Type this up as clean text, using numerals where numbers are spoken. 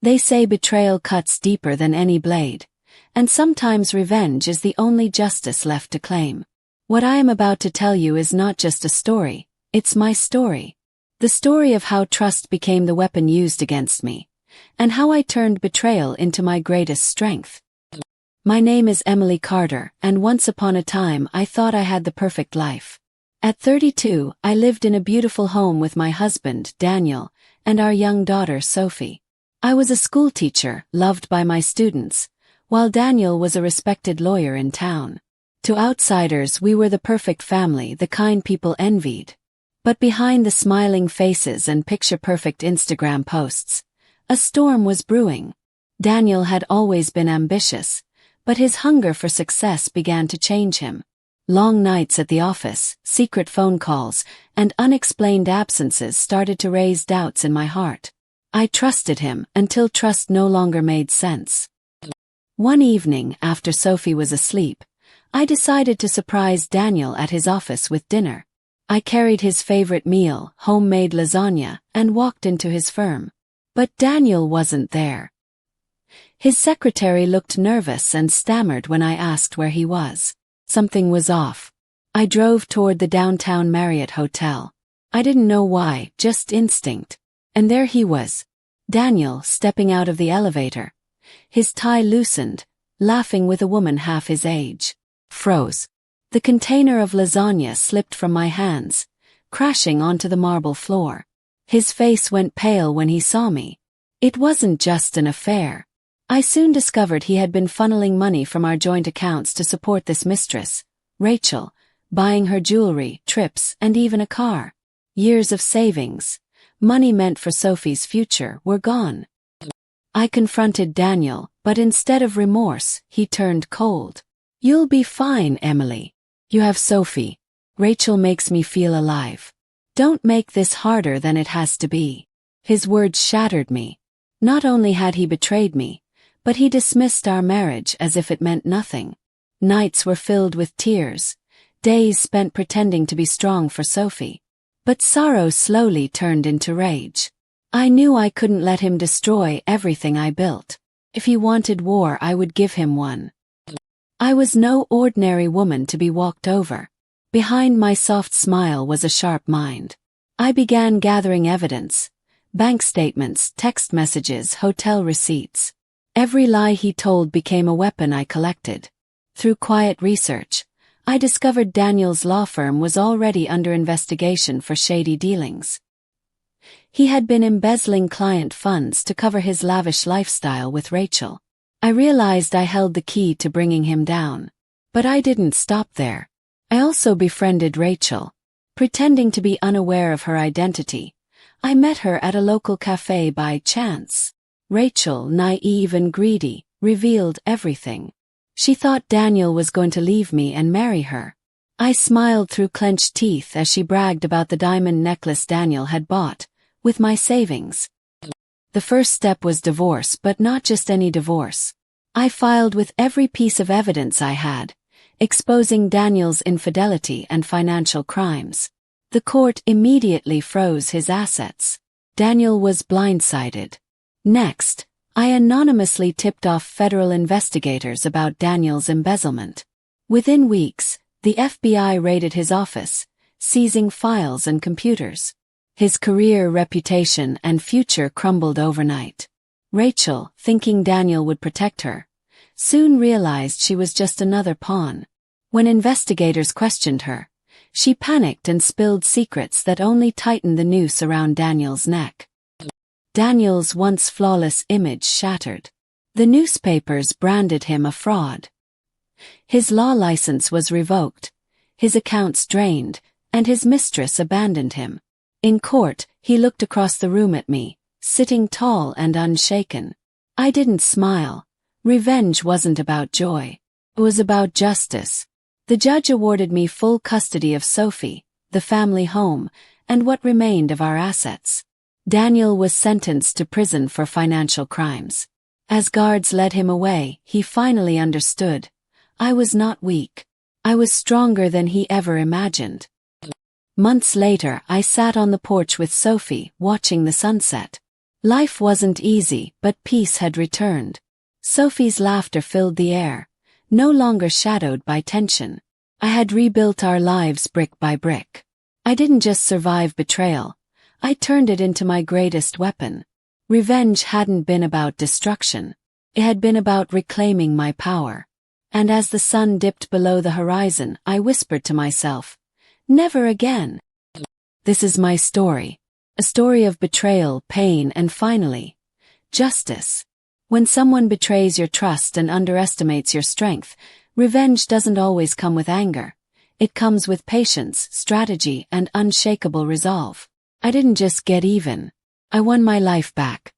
They say betrayal cuts deeper than any blade, and sometimes revenge is the only justice left to claim. What I am about to tell you is not just a story, it's my story. The story of how trust became the weapon used against me, and how I turned betrayal into my greatest strength. My name is Emily Carter, and once upon a time I thought I had the perfect life. At 32, I lived in a beautiful home with my husband, Daniel, and our young daughter, Sophie. I was a schoolteacher, loved by my students, while Daniel was a respected lawyer in town. To outsiders, we were the perfect family, the kind people envied. But behind the smiling faces and picture-perfect Instagram posts, a storm was brewing. Daniel had always been ambitious, but his hunger for success began to change him. Long nights at the office, secret phone calls, and unexplained absences started to raise doubts in my heart. I trusted him until trust no longer made sense. One evening, after Sophie was asleep, I decided to surprise Daniel at his office with dinner. I carried his favorite meal, homemade lasagna, and walked into his firm. But Daniel wasn't there. His secretary looked nervous and stammered when I asked where he was. Something was off. I drove toward the downtown Marriott Hotel. I didn't know why, just instinct. And there he was, Daniel, stepping out of the elevator. His tie loosened, laughing with a woman half his age. Froze. The container of lasagna slipped from my hands, crashing onto the marble floor. His face went pale when he saw me. It wasn't just an affair. I soon discovered he had been funneling money from our joint accounts to support this mistress, Rachel, buying her jewelry, trips, and even a car. Years of savings, money meant for Sophie's future, were gone. I confronted Daniel, but instead of remorse, he turned cold. "You'll be fine, Emily. You have Sophie. Rachel makes me feel alive. Don't make this harder than it has to be." His words shattered me. Not only had he betrayed me, but he dismissed our marriage as if it meant nothing. Nights were filled with tears, days spent pretending to be strong for Sophie. But sorrow slowly turned into rage. I knew I couldn't let him destroy everything I built. If he wanted war, I would give him one. I was no ordinary woman to be walked over. Behind my soft smile was a sharp mind. I began gathering evidence: bank statements, text messages, hotel receipts. Every lie he told became a weapon I collected. Through quiet research, I discovered Daniel's law firm was already under investigation for shady dealings. He had been embezzling client funds to cover his lavish lifestyle with Rachel. I realized I held the key to bringing him down. But I didn't stop there. I also befriended Rachel. Pretending to be unaware of her identity, I met her at a local cafe by chance. Rachel, naive and greedy, revealed everything. She thought Daniel was going to leave me and marry her. I smiled through clenched teeth as she bragged about the diamond necklace Daniel had bought, with my savings. The first step was divorce, but not just any divorce. I filed with every piece of evidence I had, exposing Daniel's infidelity and financial crimes. The court immediately froze his assets. Daniel was blindsided. Next, I anonymously tipped off federal investigators about Daniel's embezzlement. Within weeks, the FBI raided his office, seizing files and computers. His career, reputation, and future crumbled overnight. Rachel, thinking Daniel would protect her, soon realized she was just another pawn. When investigators questioned her, she panicked and spilled secrets that only tightened the noose around Daniel's neck. Daniel's once flawless image shattered. The newspapers branded him a fraud. His law license was revoked, his accounts drained, and his mistress abandoned him. In court, he looked across the room at me, sitting tall and unshaken. I didn't smile. Revenge wasn't about joy. It was about justice. The judge awarded me full custody of Sophie, the family home, and what remained of our assets. Daniel was sentenced to prison for financial crimes. As guards led him away, he finally understood. I was not weak. I was stronger than he ever imagined. Months later, I sat on the porch with Sophie, watching the sunset. Life wasn't easy, but peace had returned. Sophie's laughter filled the air, no longer shadowed by tension. I had rebuilt our lives brick by brick. I didn't just survive betrayal, I turned it into my greatest weapon. Revenge hadn't been about destruction. It had been about reclaiming my power. And as the sun dipped below the horizon, I whispered to myself, never again. This is my story. A story of betrayal, pain, and finally, justice. When someone betrays your trust and underestimates your strength, revenge doesn't always come with anger. It comes with patience, strategy, and unshakable resolve. I didn't just get even. I won my life back.